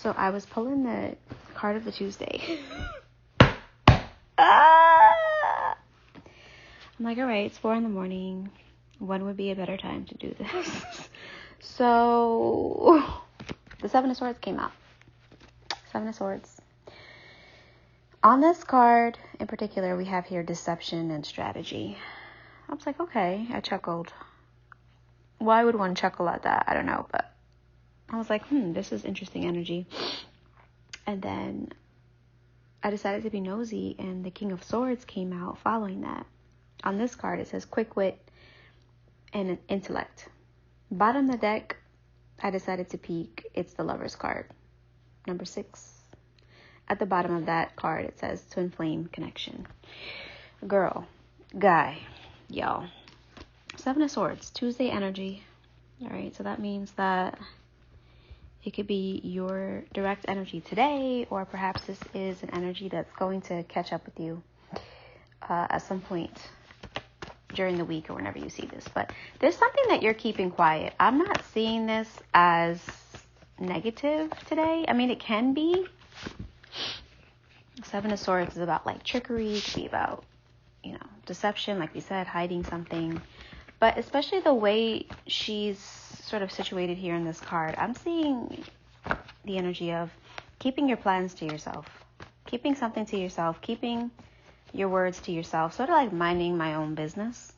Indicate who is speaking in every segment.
Speaker 1: So I was pulling the card of the Tuesday. I'm like, all right, it's 4 a.m. When would be a better time to do this? So the Seven of Swords came out. Seven of Swords. On this card in particular, we have here deception and strategy. I was like, okay, I chuckled. Why would one chuckle at that? I don't know, but I was like, this is interesting energy. And then I decided to be nosy, and the King of Swords came out following that. On this card, it says quick wit and an intellect. Bottom of the deck, I decided to peek. It's the Lover's card, number 6. At the bottom of that card, it says twin flame connection. Girl, guy, y'all. Seven of Swords, Tuesday energy. All right, so that means that it could be your direct energy today, or perhaps this is an energy that's going to catch up with you at some point during the week or whenever you see this. But there's something that you're keeping quiet. I'm not seeing this as negative today. I mean, it can be. Seven of Swords is about like trickery. It could be about, deception, like we said, hiding something. But especially the way she's sort of situated here in this card, I'm seeing the energy of keeping your plans to yourself, keeping something to yourself, keeping your words to yourself, sort of like minding my own business.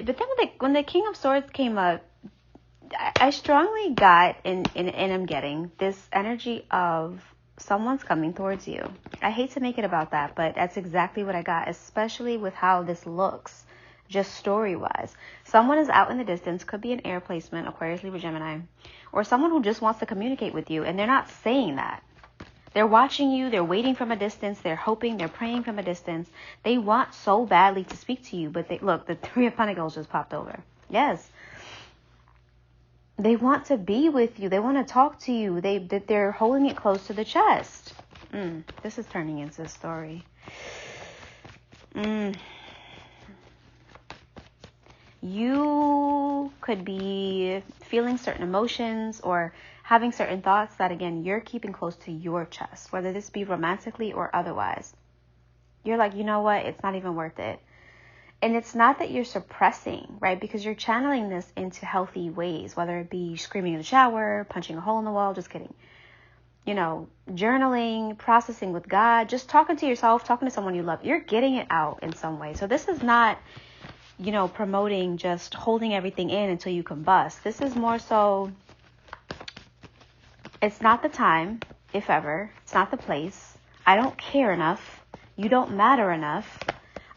Speaker 1: But then when the King of Swords came up, I strongly got, and I'm getting this energy of someone's coming towards you. I hate to make it about that, but that's exactly what I got, especially with how this looks, just story-wise. Someone is out in the distance, could be an air placement, Aquarius, Libra, Gemini, or someone who just wants to communicate with you, and they're not saying that. They're watching you, they're waiting from a distance, they're hoping, they're praying from a distance. They want so badly to speak to you, but look, the Three of Pentacles just popped over. Yes. They want to be with you. They want to talk to you. They're holding it close to the chest. This is turning into a story. You could be feeling certain emotions or having certain thoughts that, again, you're keeping close to your chest, whether this be romantically or otherwise. You're like, you know what? It's not even worth it. And it's not that you're suppressing, right? Because you're channeling this into healthy ways, whether it be screaming in the shower, punching a hole in the wall, just kidding. Journaling, processing with God, just talking to yourself, talking to someone you love. You're getting it out in some way. So this is not, promoting just holding everything in until you combust. This is more so, it's not the time, if ever. It's not the place. I don't care enough. You don't matter enough.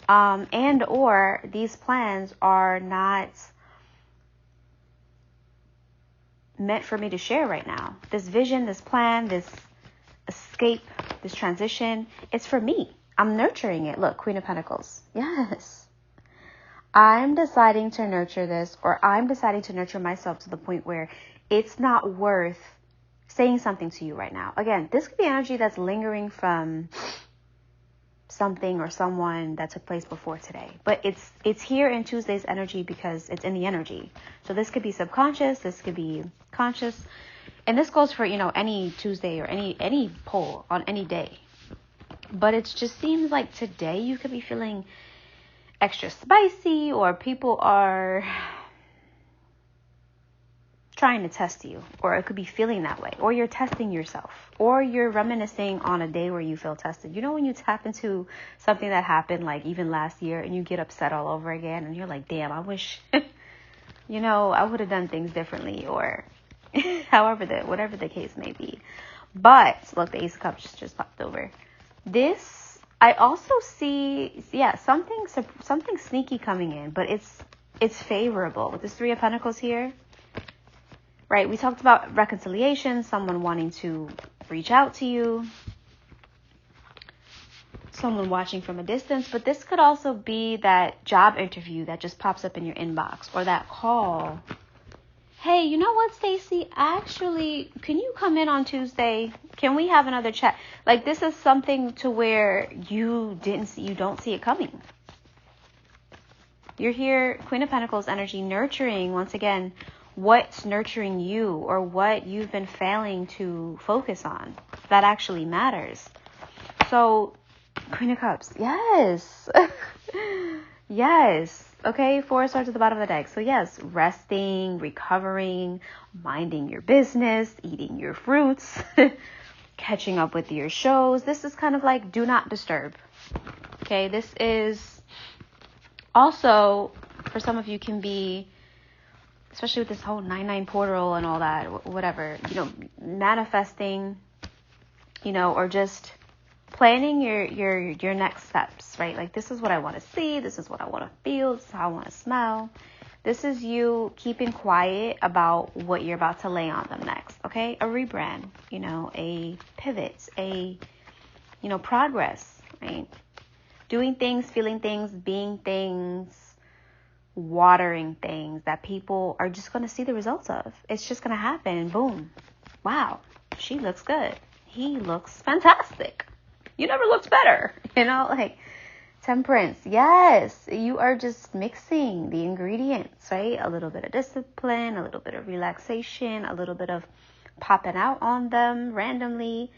Speaker 1: And or these plans are not meant for me to share right now. This vision, this plan, this escape, this transition, it's for me. I'm nurturing it. Look, Queen of Pentacles. Yes. I'm deciding to nurture this, or I'm deciding to nurture myself to the point where it's not worth saying something to you right now. Again, this could be energy that's lingering from something or someone that took place before today, but it's here in Tuesday's energy because it's in the energy. So this could be subconscious, this could be conscious, and this goes for any Tuesday or any poll on any day. But it just seems like today you could be feeling extra spicy, or people are trying to test you, or it could be feeling that way, or you're testing yourself, or you're reminiscing on a day where you feel tested. When you tap into something that happened like even last year and you get upset all over again and you're like, damn, I wish I would have done things differently, or whatever the case may be. But look, the Ace of Cups just popped over. This, I also see, something sneaky coming in, but it's favorable with this Three of Pentacles here. Right, we talked about reconciliation, someone wanting to reach out to you, someone watching from a distance, but this could also be that job interview that just pops up in your inbox, or that call. Hey, you know what, Stacey? Actually, can you come in on Tuesday? Can we have another chat? Like, this is something to where you don't see it coming. You're here, Queen of Pentacles energy, nurturing, once again, what's nurturing you or what you've been failing to focus on that actually matters. So, Queen of Cups, yes. Yes. Okay, 4 swords at the bottom of the deck. So yes, resting, recovering, minding your business, eating your fruits, catching up with your shows. This is kind of like do not disturb. Okay, this is also, for some of you, can be, especially with this whole 9/9 portal and all that, whatever, manifesting, or just planning your next steps, right? Like, this is what I want to see. This is what I want to feel. This is how I want to smell. This is you keeping quiet about what you're about to lay on them next, okay? A rebrand, a pivot, a, progress, right? Doing things, feeling things, being things, watering things that people are just going to see the results of. It's just going to happen and boom. Wow, she looks good. He looks fantastic. You never looked better, like temperance. Yes, you are just mixing the ingredients, right? A little bit of discipline, a little bit of relaxation, a little bit of popping out on them randomly,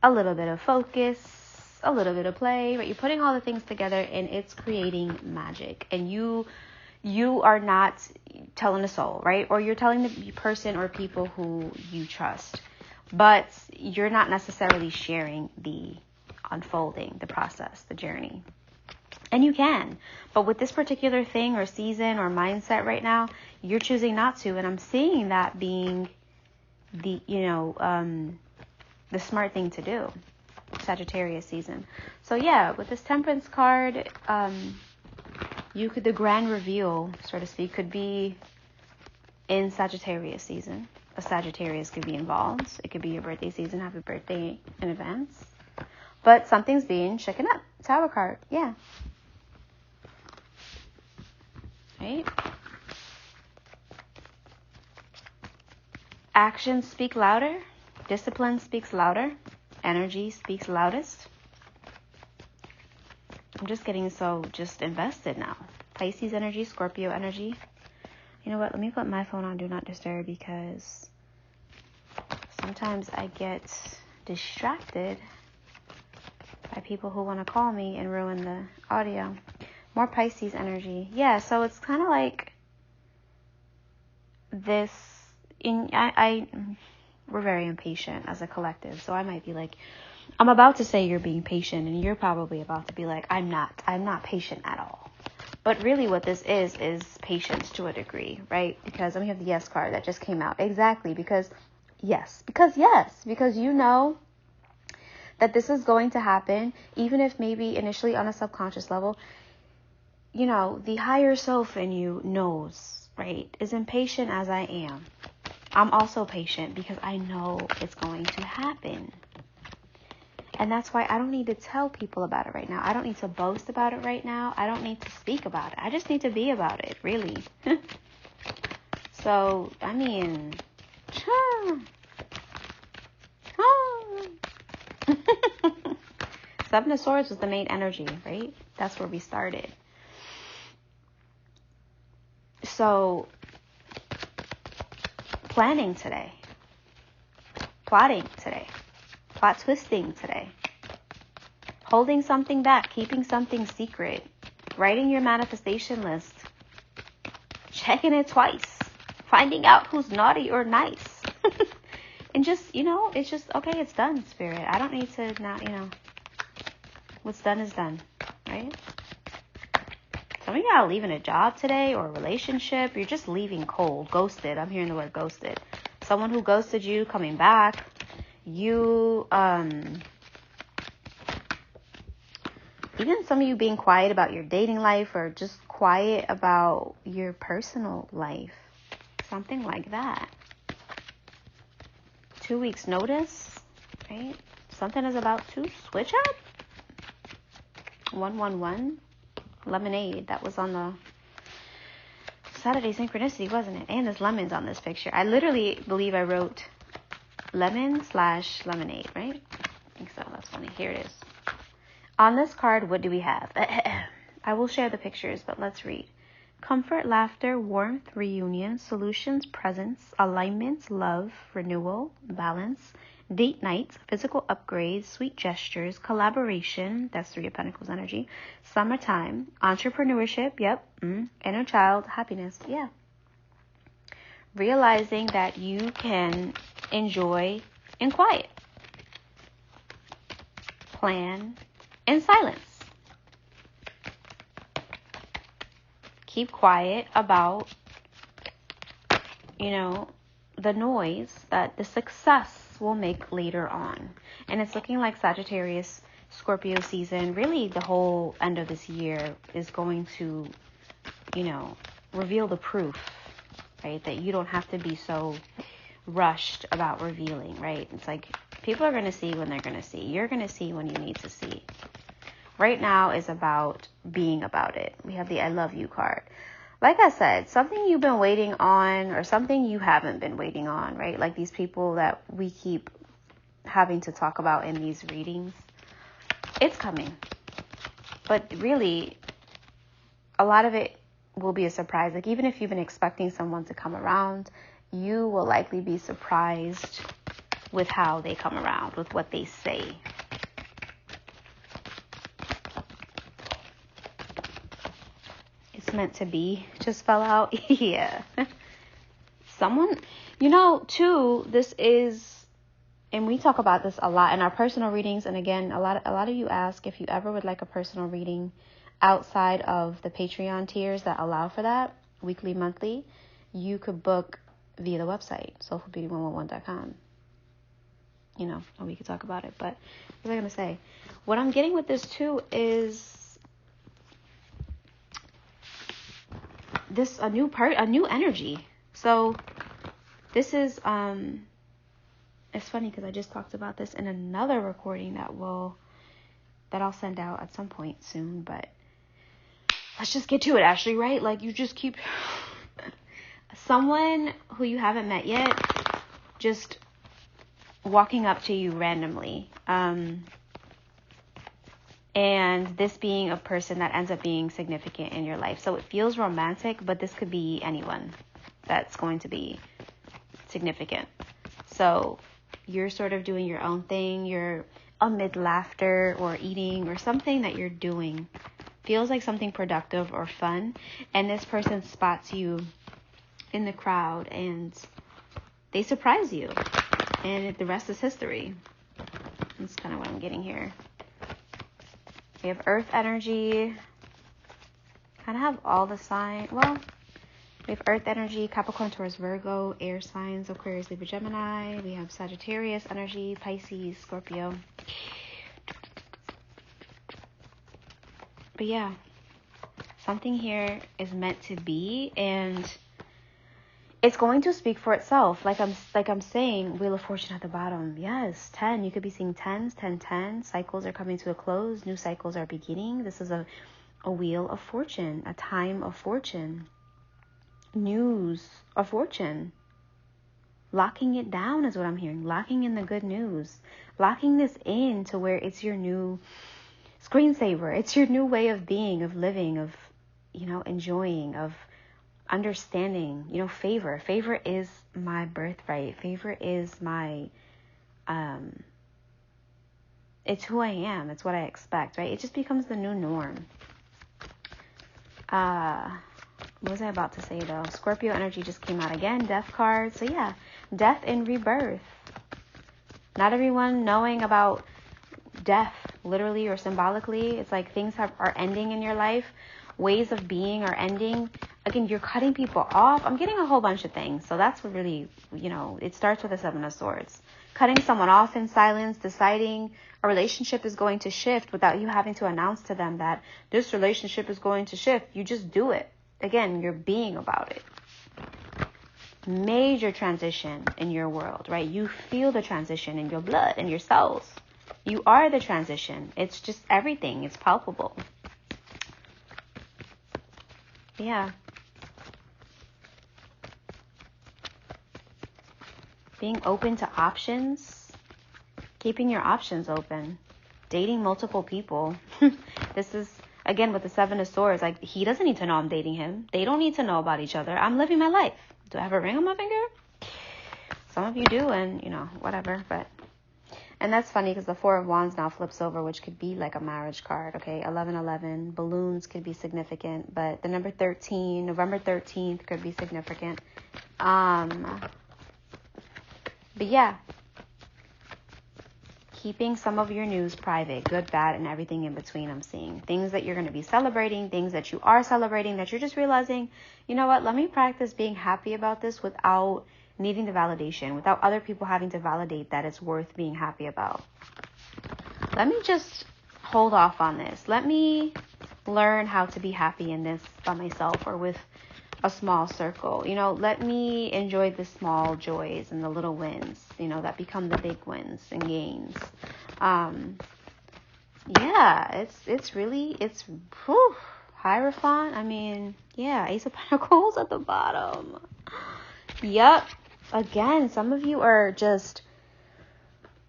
Speaker 1: a little bit of focus, a little bit of play, right? You're putting all the things together and it's creating magic. And you are not telling a soul, right? Or you're telling the person or people who you trust, but you're not necessarily sharing the unfolding, the process, the journey. And you can, but with this particular thing or season or mindset right now, you're choosing not to. And I'm seeing that being the, the smart thing to do, Sagittarius season. So yeah, with this Temperance card, the grand reveal, so to speak, could be in Sagittarius season. A Sagittarius could be involved. It could be your birthday season. Happy birthday in advance. But something's being shaken up. Tower card. Yeah. Right? Actions speak louder. Discipline speaks louder. Energy speaks loudest. I'm just getting just invested now. Pisces energy, Scorpio energy. You know what? Let me put my phone on Do Not Disturb because sometimes I get distracted by people who want to call me and ruin the audio. More Pisces energy. Yeah, so it's kind of like this. We're very impatient as a collective, so I might be like, I'm about to say you're being patient, and you're probably about to be like, I'm not patient at all. But really what this is patience to a degree, right? Because we have the yes card that just came out. Exactly, because you know that this is going to happen, even if maybe initially on a subconscious level, the higher self in you knows, right? As impatient as I am, I'm also patient because I know it's going to happen. And that's why I don't need to tell people about it right now. I don't need to boast about it right now. I don't need to speak about it. I just need to be about it, really. So, Seven of Swords was the main energy, right? That's where we started. So, planning today. Plotting today. Plot twisting today. Holding something back. Keeping something secret. Writing your manifestation list. Checking it twice. Finding out who's naughty or nice. And just, it's just, okay, it's done, Spirit. I don't need to now, what's done is done, right? Some of you are leaving a job today or a relationship. You're just leaving cold, ghosted. I'm hearing the word ghosted. Someone who ghosted you coming back. You, even some of you being quiet about your dating life or just quiet about your personal life. Something like that. 2 weeks notice, right? Something is about to switch up. 111. Lemonade. That was on the Saturday synchronicity, wasn't it? And there's lemons on this picture. I literally believe I wrote lemon/lemonade, right? I think so. That's funny. Here it is. On this card, what do we have? I will share the pictures, but let's read. Comfort, laughter, warmth, reunion, solutions, presence, alignment, love, renewal, balance, date nights, physical upgrades, sweet gestures, collaboration, that's Three of Pentacles energy, summertime, entrepreneurship, inner child, happiness, realizing that you can enjoy in quiet, plan in silence. Keep quiet about, the noise that the success will make later on. And it's looking like Sagittarius, Scorpio season, really the whole end of this year is going to, reveal the proof, right? That you don't have to be so rushed about revealing, right? It's like people are going to see when they're going to see. You're going to see when you need to see. Right now is about being about it. We have the I love you card. Like I said, something you've been waiting on or something you haven't been waiting on, right? Like these people that we keep having to talk about in these readings. It's coming. But really, a lot of it will be a surprise. Like even if you've been expecting someone to come around, you will likely be surprised with how they come around, with what they say. Meant to be just fell out. Yeah. Someone, too, this is, and we talk about this a lot in our personal readings. And again, a lot of you ask if you ever would like a personal reading outside of the Patreon tiers that allow for that, weekly, monthly. You could book via the website, soulfulbeauty111.com. And we could talk about it. But what was I going to say? What I'm getting with this too is this a new energy. So this is it's funny because I just talked about this in another recording that I'll send out at some point soon, but let's just get to it, Ashley, right? Like you just keep someone who you haven't met yet just walking up to you randomly, and this being a person that ends up being significant in your life. So it feels romantic, but this could be anyone that's going to be significant. So you're sort of doing your own thing. You're amid laughter or eating or something that you're doing. Feels like something productive or fun. And this person spots you in the crowd and they surprise you. And the rest is history. That's kind of what I'm getting here. We have Earth energy. Kind of have all the signs. Well, we have Earth energy, Capricorn, Taurus, Virgo, air signs, Aquarius, Libra, Gemini. We have Sagittarius energy, Pisces, Scorpio. But yeah, something here is meant to be, and it's going to speak for itself. Like I'm saying, Wheel of Fortune at the bottom. Yes, 10. You could be seeing 10s, 10, 10. Cycles are coming to a close. New cycles are beginning. This is a Wheel of Fortune, a time of fortune. News of fortune. Locking it down is what I'm hearing. Locking in the good news. Locking this in to where it's your new screensaver. It's your new way of being, of living, of, enjoying, of understanding, favor. Favor is my birthright. Favor is my, it's who I am. It's what I expect, right? It just becomes the new norm. What was I about to say though? Scorpio energy just came out again. Death card. So yeah, death and rebirth. Not everyone knowing about death, literally or symbolically. It's like things are ending in your life. Ways of being are ending. Again, you're cutting people off. I'm getting a whole bunch of things. So that's what really, it starts with the Seven of Swords. Cutting someone off in silence, deciding a relationship is going to shift without you having to announce to them that this relationship is going to shift. You just do it. Again, you're being about it. Major transition in your world, right? You feel the transition in your blood, in your cells. You are the transition. It's just everything. It's palpable. Yeah. Being open to options. Keeping your options open. Dating multiple people. This is Again, with the Seven of Swords, like, he doesn't need to know I'm dating him. They don't need to know about each other. I'm living my life. Do I have a ring on my finger? Some of you do, and, you know, whatever. But, and that's funny because the Four of Wands now flips over, which could be like a marriage card, okay? 1111. Balloons could be significant, but the number 13, November 13th, could be significant. But yeah. Keeping some of your news private, good, bad, and everything in between. I'm seeing things that you're going to be celebrating, things that you are celebrating, that you're just realizing, you know what, let me practice being happy about this without needing the validation, without other people having to validate that it's worth being happy about. Let me just hold off on this. Let me learn how to be happy in this by myself or with a small circle. You know, let me enjoy the small joys and the little wins, you know, that become the big wins and gains. Yeah, it's whew, Hierophant. I mean, yeah, Ace of Pentacles at the bottom. Yep. Again, some of you are just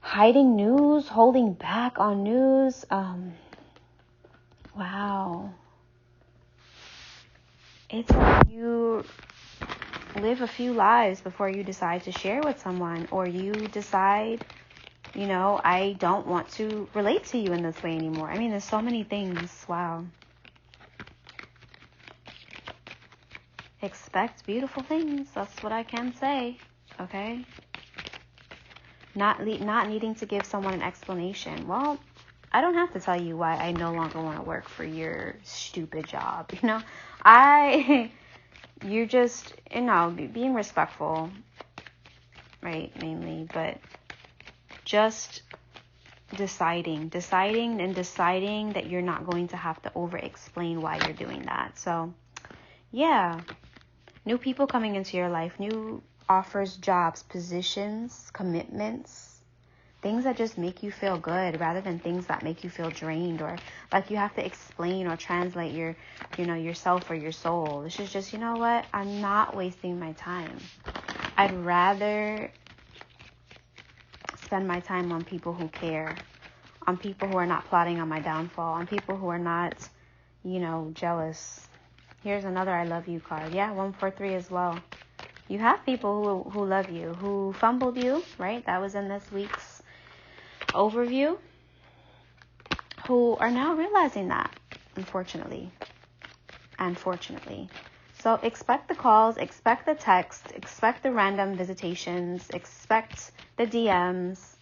Speaker 1: hiding news, holding back on news. Wow. It's like you live a few lives before you decide to share with someone, or you decide, you know, I don't want to relate to you in this way anymore. I mean, there's so many things. Wow. Expect beautiful things. That's what I can say. Okay. Not needing to give someone an explanation. Well, I don't have to tell you why I no longer want to work for your stupid job. You know, you're just, you know, being respectful, right? Mainly, but just deciding that you're not going to have to over explain why you're doing that. So yeah, new people coming into your life, new offers, jobs, positions, commitments, things that just make you feel good rather than things that make you feel drained or like you have to explain or translate your, you know, yourself or your soul. This is just, you know what? I'm not wasting my time. I'd rather spend my time on people who care, on people who are not plotting on my downfall, on people who are not, you know, jealous. Here's another I love you card. Yeah, 143 as well. You have people who love you, who fumbled you, right? That was in this week's overview, who are now realizing that, unfortunately. So expect the calls, expect the texts, expect the random visitations, expect the DMs.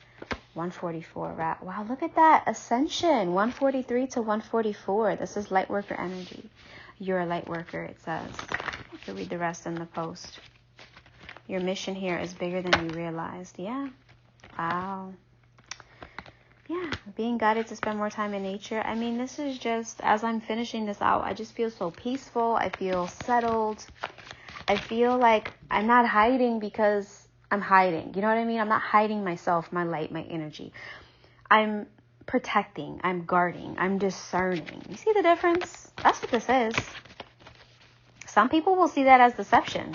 Speaker 1: 144, right? Wow, look at that. Ascension, 143 to 144. This is light worker energy. You're a light worker, it says. You can read the rest in the post. Your mission here is bigger than you realized. Yeah. Wow. Yeah, being guided to spend more time in nature. I mean, this is just, as I'm finishing this out, I just feel so peaceful. I feel settled. I feel like I'm not hiding because I'm hiding. You know what I mean? I'm not hiding myself, my light, my energy. I'm protecting. I'm guarding. I'm discerning. You see the difference? That's what this is. Some people will see that as deception.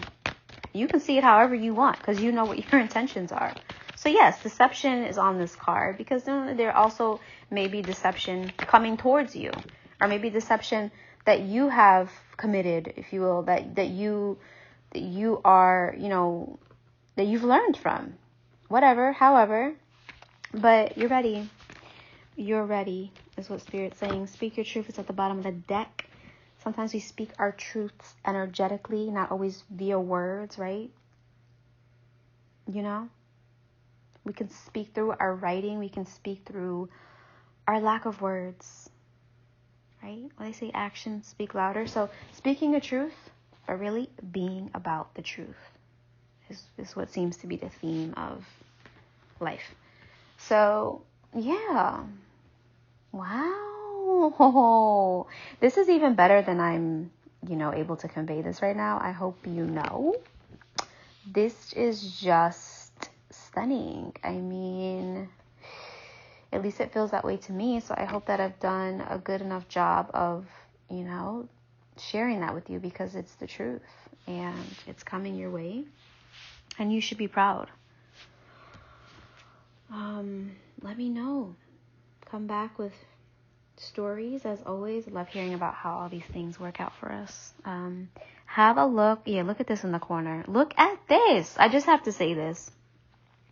Speaker 1: You can see it however you want because you know what your intentions are. So yes, deception is on this card because there also may be deception coming towards you, or maybe deception that you have committed, if you will, that you are, you know, that you've learned from, whatever, however, but you're ready. You're ready is what Spirit's saying. Speak your truth. It's at the bottom of the deck. Sometimes we speak our truths energetically, not always via words, right? You know? We can speak through our writing. We can speak through our lack of words, right? When they say actions speak louder. So speaking a truth, but really being about the truth is what seems to be the theme of life. So, yeah. Wow. This is even better than I'm, you know, able to convey this right now. I hope you know. This is just stunning. I mean, at least it feels that way to me. So I hope that I've done a good enough job of, you know, sharing that with you because it's the truth and it's coming your way and you should be proud. Let me know. Come back with stories, as always. I love hearing about how all these things work out for us. Have a look. Yeah, look at this in the corner. Look at this. I just have to say this.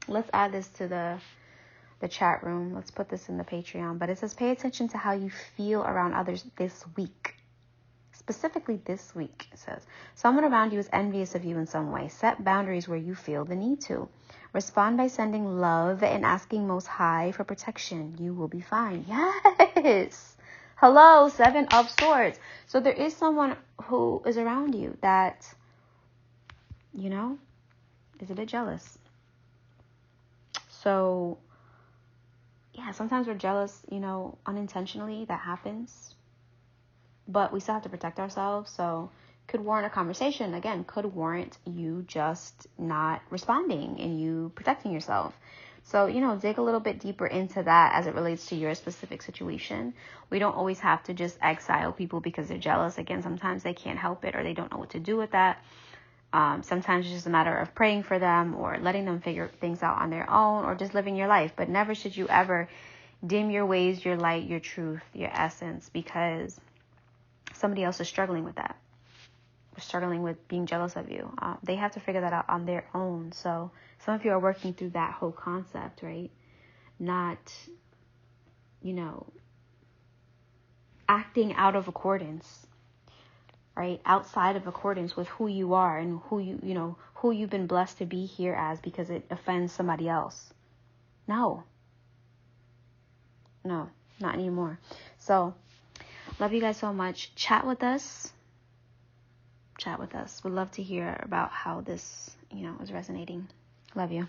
Speaker 1: Let's add this to the chat room. Let's put this in the Patreon. But it says, pay attention to how you feel around others this week. Specifically this week, it says. Someone around you is envious of you in some way. Set boundaries where you feel the need to. Respond by sending love and asking Most High for protection. You will be fine. Yes. Hello, 7 of Swords. So there is someone who is around you that, you know, is a bit jealous. So, yeah, sometimes we're jealous, you know, unintentionally. That happens. But we still have to protect ourselves. So could warrant a conversation. Again, could warrant you just not responding and you protecting yourself. So, you know, dig a little bit deeper into that as it relates to your specific situation. We don't always have to just exile people because they're jealous. Again, sometimes they can't help it or they don't know what to do with that. Sometimes it's just a matter of praying for them or letting them figure things out on their own or just living your life. But never should you ever dim your ways, your light, your truth, your essence, because somebody else is struggling with that. They're struggling with being jealous of you. They have to figure that out on their own. So some of you are working through that whole concept, right? Not, you know, acting out of accordance, right? Outside of accordance with who you are and who you know, who you've been blessed to be here as because it offends somebody else. No, not anymore. So love you guys so much. Chat with us. We'd love to hear about how this, you know, is resonating. Love you.